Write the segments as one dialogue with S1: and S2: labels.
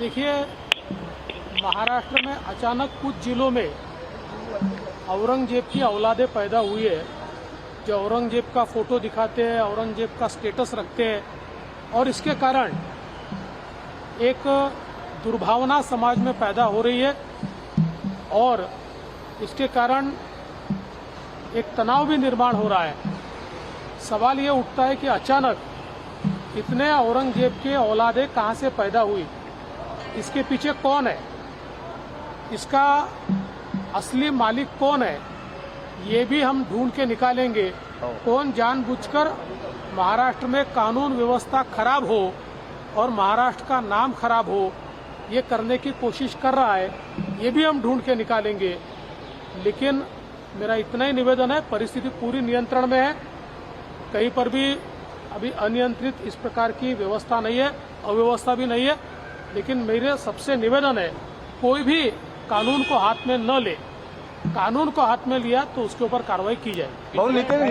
S1: देखिए, महाराष्ट्र में अचानक कुछ जिलों में औरंगजेब की औलादें पैदा हुई है, जो औरंगजेब का फोटो दिखाते हैं, औरंगजेब का स्टेटस रखते हैं, और इसके कारण एक दुर्भावना समाज में पैदा हो रही है और इसके कारण एक तनाव भी निर्माण हो रहा है। सवाल ये उठता है कि अचानक इतने औरंगजेब के औलादें कहां से पैदा हुई, इसके पीछे कौन है, इसका असली मालिक कौन है, ये भी हम ढूंढ के निकालेंगे। कौन जानबूझकर महाराष्ट्र में कानून व्यवस्था खराब हो और महाराष्ट्र का नाम खराब हो, ये करने की कोशिश कर रहा है, ये भी हम ढूंढ के निकालेंगे। लेकिन मेरा इतना ही निवेदन है, परिस्थिति पूरी नियंत्रण में है, कहीं पर भी अभी अनियंत्रित इस प्रकार की व्यवस्था नहीं है, अव्यवस्था भी नहीं है। लेकिन मेरे सबसे निवेदन है, कोई भी कानून को हाथ में न ले, कानून को हाथ में लिया तो उसके ऊपर कार्रवाई की जाए।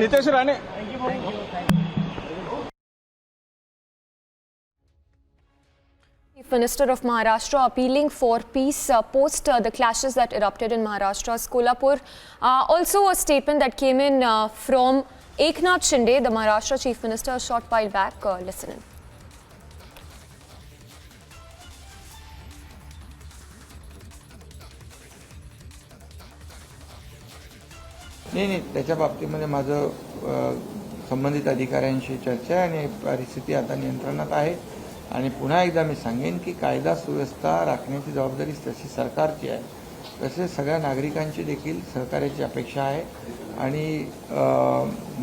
S2: Nitesh Rane,
S3: Chief Minister of Maharashtra appealing for peace post the clashes that erupted in Maharashtra's Kolhapur. Also a statement that came in from Eknath Shinde, the Maharashtra Chief Minister, a short while back. Listen in.
S4: नाही, त्याच्या बाबतीमध्ये माझं संबंधित अधिकाऱ्यांशी चर्चा आहे आणि परिस्थिती आता नियंत्रणात आहे। आणि पुन्हा एकदा मी सांगेन की कायदा सुव्यवस्था राखण्याची जबाबदारी तशी सरकारची आहे, तसेच सगळ्या नागरिकांची देखील सहकार्याची अपेक्षा आहे। आणि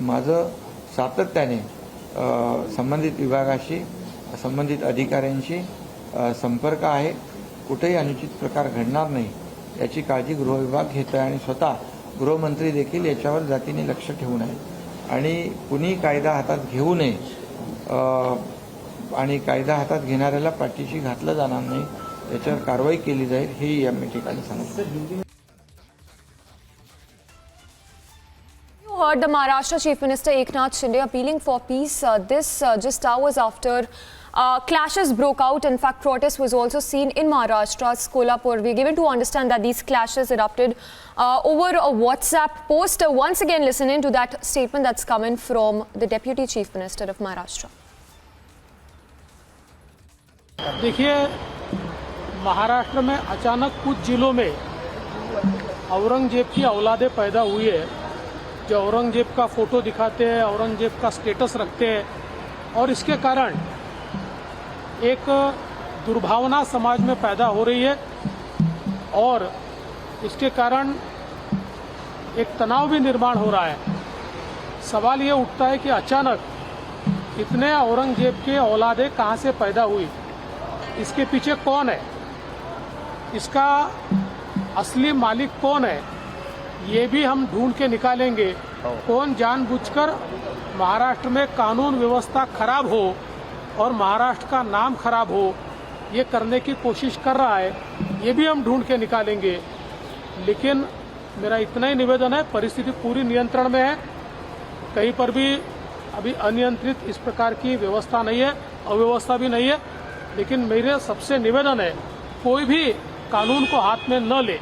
S4: माझं सातत्याने संबंधित विभागाशी, संबंधित अधिकाऱ्यांशी संपर्क आहे। कुठेही अनुचित प्रकार घडणार नाही याची काळजी गृह विभाग घेत आहे आणि स्वतः गृहमंत्री देखील याच्यावर जातीने लक्ष ठेवून आहे। आणि कुणी कायदा हातात घेऊ नये आणि कायदा हातात घेणाऱ्याला पाठीशी घातलं जाणार नाही, याच्यावर कारवाई केली जाईल, हे या ठिकाणी सांगितलं।
S3: You heard the Maharashtra Chief Minister Eknath Shinde appealing for peace. This just hours after clashes broke out. In fact, protest was also seen in Maharashtra's Kolhapur. We're given to understand that these clashes erupted over a WhatsApp post. Once again, listen in to that statement that's coming from the Deputy Chief Minister of Maharashtra.
S1: देखिए, महाराष्ट्र में अचानक कुछ जिलों में औरंगजेब की औलादें पैदा हुई है, जो औरंगजेब का फोटो दिखाते हैं, औरंगजेब का स्टेटस रखते हैं, और इसके कारण एक दुर्भावना समाज में पैदा हो रही है और इसके कारण एक तनाव भी निर्माण हो रहा है। सवाल ये उठता है कि अचानक इतने औरंगजेब के औलादें कहां से पैदा हुई, इसके पीछे कौन है, इसका असली मालिक कौन है, ये भी हम ढूंढ के निकालेंगे। कौन जानबूझकर महाराष्ट्र में कानून व्यवस्था खराब हो और महाराष्ट्र का नाम खराब हो, ये करने की कोशिश कर रहा है, ये भी हम ढूंढ के निकालेंगे। लेकिन मेरा इतना ही निवेदन है, परिस्थिति पूरी नियंत्रण में है, कहीं पर भी अभी अनियंत्रित इस प्रकार की व्यवस्था नहीं है, अव्यवस्था भी नहीं है। लेकिन मेरे सबसे निवेदन है, कोई भी कानून को हाथ में न ले।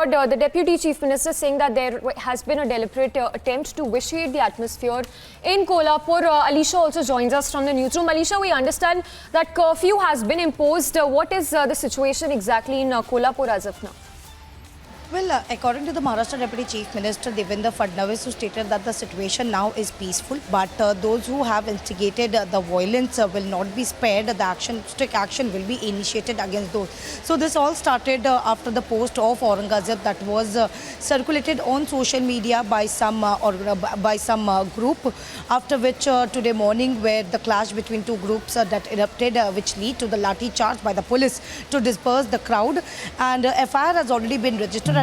S3: The Deputy Chief Minister saying that there has been a deliberate attempt to vitiate the atmosphere in Kolhapur. Alisha also joins us from the newsroom. Alisha, we understand that curfew has been imposed. What is the situation exactly in Kolhapur as of now?
S5: Well, according to the Maharashtra Deputy Chief Minister Devendra Fadnavis, who stated that the situation now is peaceful, but those who have instigated the violence will not be spared. The strict action will be initiated against those. So this all started after the post of Aurangzeb that was circulated on social media by some group. After which today morning, where the clash between two groups that erupted, which lead to the lathi charge by the police to disperse the crowd, and FIR has already been registered.